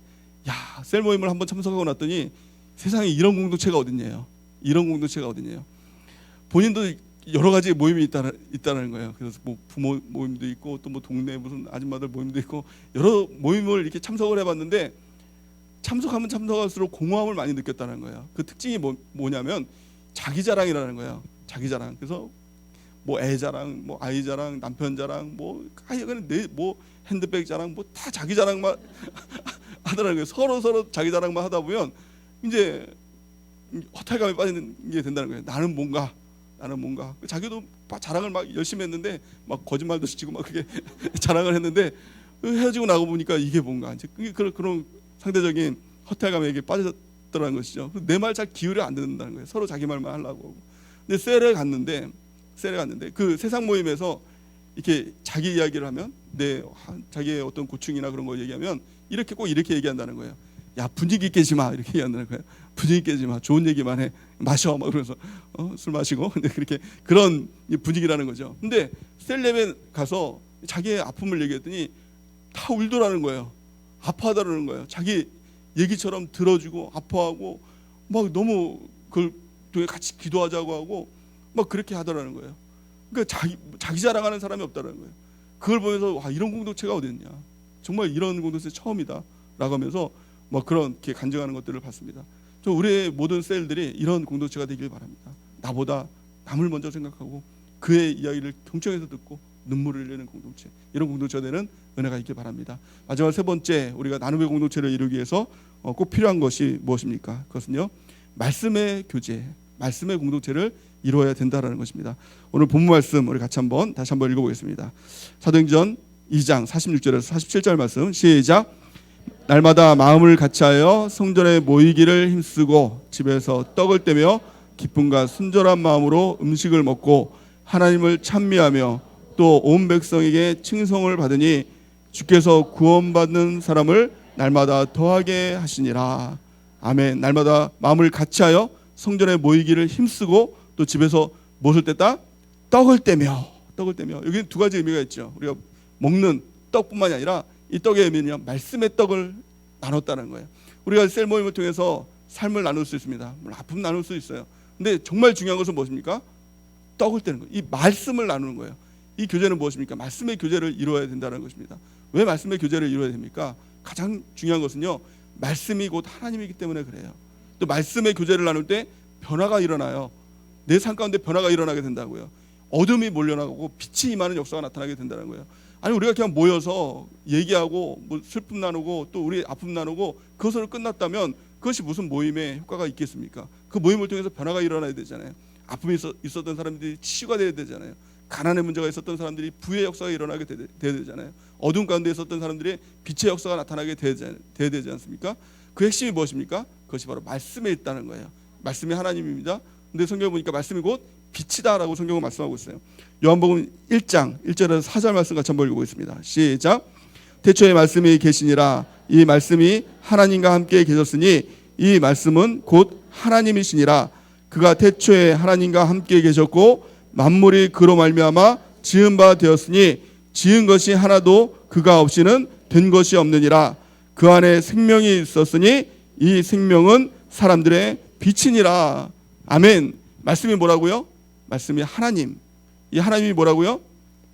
야, 셀 모임을 한번 참석하고 났더니 세상에 이런 공동체가 어딨냐요. 이런 공동체가 어딨냐요. 본인도 여러 가지 모임이 있다는 거예요. 그래서 뭐 부모 모임도 있고 또 뭐 동네 무슨 아줌마들 모임도 있고 여러 모임을 이렇게 참석을 해봤는데 참석하면 참석할수록 공허함을 많이 느꼈다는 거예요. 그 특징이 뭐냐면 자기 자랑이라는 거예요. 자기 자랑. 그래서 뭐 애 자랑, 뭐 아이 자랑, 남편 자랑, 뭐 하여간 뭐 핸드백 자랑, 뭐 다 자기 자랑만 하더라는 거예요. 서로 자기 자랑만 하다 보면 이제 허탈감에 빠지는 게 된다는 거예요. 나는 뭔가 자기도 자랑을 막 열심히 했는데 막 거짓말도 시키고 막 그게 자랑을 했는데 헤어지고 나고 보니까 이게 뭔가 이제 그런 상대적인 허탈감에 빠졌더라는 것이죠. 내 말 잘 기울여 안 듣는다는 거예요. 서로 자기 말만 하려고 하고. 근데 셀에 갔는데 그 세상 모임에서 이렇게 자기 이야기를 하면 자기의 어떤 고충이나 그런 거 얘기하면 꼭 이렇게 얘기한다는 거예요. 야, 분위기 깨지 마 이렇게 얘기한다는 거예요. 분위기 깨지 마. 좋은 얘기만 해. 마셔 막 그러면서 술 마시고 근데 그렇게 그런 분위기라는 거죠. 근데 셀렘에 가서 자기의 아픔을 얘기했더니 다 울더라는 거예요. 아파하다는 거예요. 자기 얘기처럼 들어주고 아파하고 막 너무 그걸 같이 기도하자고 하고 막 그렇게 하더라는 거예요. 그러니까 자기 자랑하는 사람이 없다는 거예요. 그걸 보면서 와, 이런 공동체가 어디 있냐. 정말 이런 공동체 처음이다 라고 하면서 뭐 그렇게 간증하는 것들을 봤습니다. 우리의 모든 셀들이 이런 공동체가 되길 바랍니다. 나보다 남을 먼저 생각하고 그의 이야기를 경청해서 듣고 눈물을 흘리는 공동체, 이런 공동체가 되는 은혜가 있길 바랍니다. 마지막 세 번째, 우리가 나눔의 공동체를 이루기 위해서 꼭 필요한 것이 무엇입니까? 그것은요, 말씀의 교제, 말씀의 공동체를 이루어야 된다는 것입니다. 오늘 본문 말씀 우리 다시 한번 읽어보겠습니다. 사도행전 2장 46절에서 47절 말씀 시작. 날마다 마음을 같이하여 성전에 모이기를 힘쓰고 집에서 떡을 떼며 기쁨과 순전한 마음으로 음식을 먹고 하나님을 찬미하며 또 온 백성에게 칭송을 받으니 주께서 구원받는 사람을 날마다 더하게 하시니라. 아멘. 날마다 마음을 같이하여 성전에 모이기를 힘쓰고 또 집에서 무엇을 뗐다? 떡을 떼며. 여기는 두 가지 의미가 있죠. 우리가 먹는 떡뿐만이 아니라 이 떡의 의미는 말씀의 떡을 나눴다는 거예요. 우리가 셀 모임을 통해서 삶을 나눌 수 있습니다. 물론 아픔 나눌 수 있어요. 근데 정말 중요한 것은 무엇입니까? 떡을 떼는 거예요. 이 말씀을 나누는 거예요. 이 교제는 무엇입니까? 말씀의 교제를 이루어야 된다는 것입니다. 왜 말씀의 교제를 이루어야 됩니까? 가장 중요한 것은요, 말씀이 곧 하나님이기 때문에 그래요. 또 말씀의 교제를 나눌 때 변화가 일어나요. 내 삶 가운데 변화가 일어나게 된다고요. 어둠이 몰려나가고 빛이 임하는 역사가 나타나게 된다는 거예요. 아니, 우리가 그냥 모여서 얘기하고 뭐 슬픔 나누고 또 우리 아픔 나누고 그것으로 끝났다면 그것이 무슨 모임의 효과가 있겠습니까? 그 모임을 통해서 변화가 일어나야 되잖아요. 아픔이 있었던 사람들이 치유가 돼야 되잖아요. 가난의 문제가 있었던 사람들이 부의 역사가 일어나게 돼야 되잖아요. 어둠 가운데 있었던 사람들이 빛의 역사가 나타나게 돼야 되지 않습니까? 그 핵심이 무엇입니까? 그것이 바로 말씀에 있다는 거예요. 말씀이 하나님입니다. 근데 성경을 보니까 말씀이 곧 빛이다라고 성경은 말씀하고 있어요. 요한복음 1장 1절에서 4절 말씀 같이 한번 읽어보겠습니다. 시작. 태초에 말씀이 계시니라. 이 말씀이 하나님과 함께 계셨으니 이 말씀은 곧 하나님이시니라. 그가 태초에 하나님과 함께 계셨고 만물이 그로 말미암아 지은 바 되었으니 지은 것이 하나도 그가 없이는 된 것이 없느니라. 그 안에 생명이 있었으니 이 생명은 사람들의 빛이니라. 아멘. 말씀이 뭐라고요? 말씀이 하나님. 이 하나님이 뭐라고요?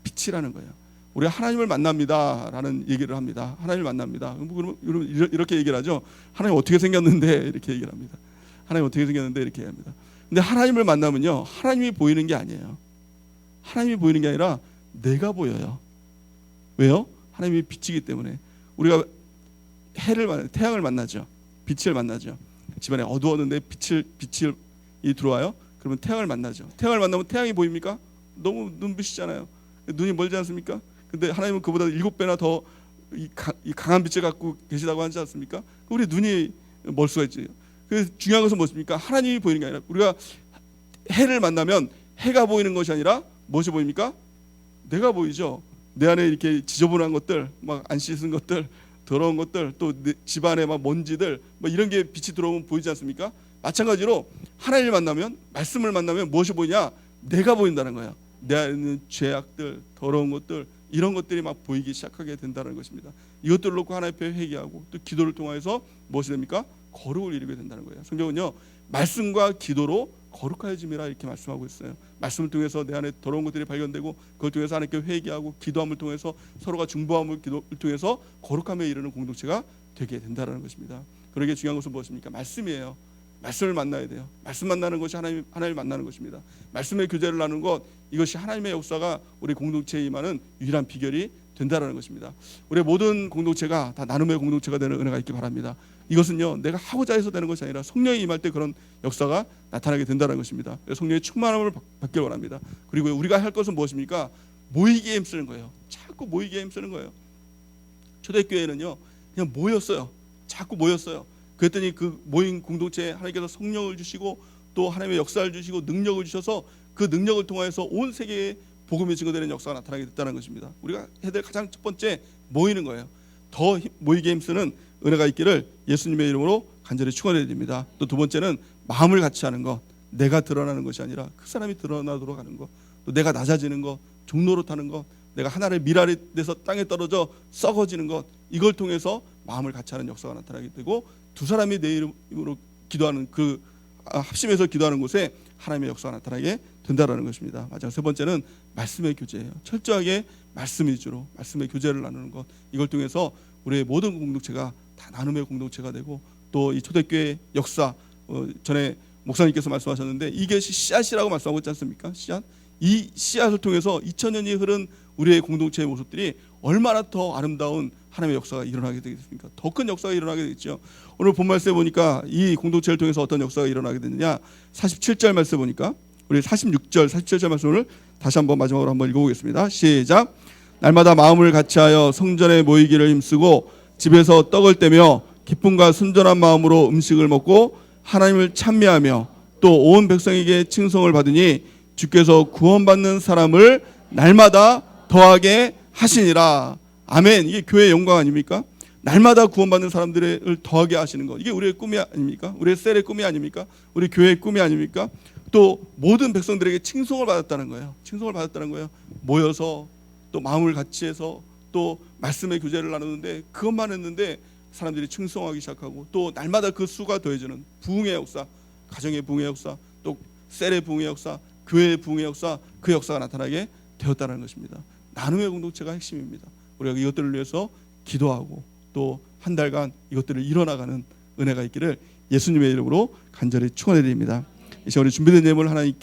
빛이라는 거예요. 우리가 하나님을 만납니다라는 얘기를 합니다. 하나님을 만납니다. 그러면 이렇게 얘기를 하죠. 하나님 어떻게 생겼는데 이렇게 얘기를 합니다. 하나님 어떻게 생겼는데 이렇게 얘기합니다. 근데 하나님을 만나면요, 하나님이 보이는 게 아니에요. 하나님이 보이는 게 아니라 내가 보여요. 왜요? 하나님이 빛이기 때문에. 우리가 태양을 만나죠. 빛을 만나죠. 집안에 어두웠는데 빛이 들어와요. 그러면 태양을 만나죠. 태양을 만나면 태양이 보입니까? 너무 눈부시잖아요. 눈이 멀지 않습니까? 근데 하나님은 그보다 7배나 더 이 강한 빛을 갖고 계시다고 하지 않습니까? 우리 눈이 멀 수가 있지. 그래서 중요한 것은 무엇입니까? 하나님이 보이는 게 아니라 우리가 해를 만나면 해가 보이는 것이 아니라 무엇이 보입니까? 내가 보이죠. 내 안에 이렇게 지저분한 것들, 막 안 씻은 것들, 더러운 것들, 또 집안에 막 먼지들, 뭐 이런 게 빛이 들어오면 보이지 않습니까? 마찬가지로 하나님을 만나면, 말씀을 만나면 무엇이 보이냐? 내가 보인다는 거예요. 내 안에 있는 죄악들, 더러운 것들, 이런 것들이 막 보이기 시작하게 된다는 것입니다. 이것들을 놓고 하나님 앞에 회개하고 또 기도를 통해서 무엇이 됩니까? 거룩을 이루게 된다는 거예요. 성경은요, 말씀과 기도로 거룩하여짐이라 이렇게 말씀하고 있어요. 말씀을 통해서 내 안에 더러운 것들이 발견되고 그걸 통해서 하나님께 회개하고 기도함을 통해서 서로가 중보함을 기도를 통해서 거룩함에 이르는 공동체가 되게 된다는 것입니다. 그러기에 중요한 것은 무엇입니까? 말씀이에요. 말씀을 만나야 돼요. 말씀 만나는 것이 하나님을 만나는 것입니다. 말씀의 교제를 나누는 것, 이것이 하나님의 역사가 우리 공동체에 임하는 유일한 비결이 된다는 것입니다. 우리 모든 공동체가 다 나눔의 공동체가 되는 은혜가 있기 바랍니다. 이것은요, 내가 하고자 해서 되는 것이 아니라 성령이 임할 때 그런 역사가 나타나게 된다는 것입니다. 성령의 충만함을 받길 원합니다. 그리고 우리가 할 것은 무엇입니까? 모이기에 힘쓰는 거예요. 자꾸 모이기에 힘쓰는 거예요. 초대교회는요, 그냥 모였어요. 자꾸 모였어요. 그랬더니 그 모인 공동체에 하나님께서 성령을 주시고 또 하나님의 역사를 주시고 능력을 주셔서 그 능력을 통해서 온 세계에 복음이 증거되는 역사가 나타나게 됐다는 것입니다. 우리가 해야 될 가장 첫 번째, 모이는 거예요. 더 모이게 힘쓰는 은혜가 있기를 예수님의 이름으로 간절히 축원해야 됩니다. 또 두 번째는 마음을 같이 하는 것, 내가 드러나는 것이 아니라 그 사람이 드러나도록 하는 것, 또 내가 낮아지는 것, 종노릇하는 것, 내가 하나의 미랄이 돼서 땅에 떨어져 썩어지는 것, 이걸 통해서 마음을 같이 하는 역사가 나타나게 되고 두 사람이 내 이름으로 기도하는 그 합심해서 기도하는 곳에 하나님의 역사가 나타나게 된다라는 것입니다. 마지막 세 번째는 말씀의 교제예요. 철저하게 말씀 위주로 말씀의 교제를 나누는 것, 이걸 통해서 우리의 모든 공동체가 다 나눔의 공동체가 되고 또 이 초대교회 역사, 전에 목사님께서 말씀하셨는데 이것이 씨앗이라고 말씀하고 있지 않습니까? 씨앗. 이 씨앗을 통해서 2000년이 흐른 우리의 공동체의 모습들이 얼마나 더 아름다운 하나님의 역사가 일어나게 되겠습니까? 더 큰 역사가 일어나게 되겠죠. 오늘 본 말씀에 보니까 이 공동체를 통해서 어떤 역사가 일어나게 되느냐, 47절 말씀 보니까 우리 46절, 47절 말씀을 다시 한번 마지막으로 한번 읽어보겠습니다. 시작. 날마다 마음을 같이하여 성전에 모이기를 힘쓰고 집에서 떡을 떼며 기쁨과 순전한 마음으로 음식을 먹고 하나님을 찬미하며 또 온 백성에게 칭송을 받으니 주께서 구원받는 사람을 날마다 더하게 하시니라. 아멘. 이게 교회의 영광 아닙니까? 날마다 구원받는 사람들을 더하게 하시는 것, 이게 우리의 꿈이 아닙니까? 우리의 셀의 꿈이 아닙니까? 우리 교회의 꿈이 아닙니까? 또 모든 백성들에게 칭송을 받았다는 거예요. 칭송을 받았다는 거예요. 모여서 또 마음을 같이 해서 또 말씀의 교제를 나누는데 그것만 했는데 사람들이 칭송하기 시작하고 또 날마다 그 수가 더해지는 부흥의 역사, 가정의 부흥의 역사, 또 셀의 부흥의 역사, 교회의 부흥의 역사, 그 역사가 나타나게 되었다는 것입니다. 나눔의 공동체가 핵심입니다. 우리가 이것들을 위해서 기도하고 또 한 달간 이것들을 이뤄나가는 은혜가 있기를 예수님의 이름으로 간절히 축원해 드립니다. 이제 우리 준비된 예물 하나님께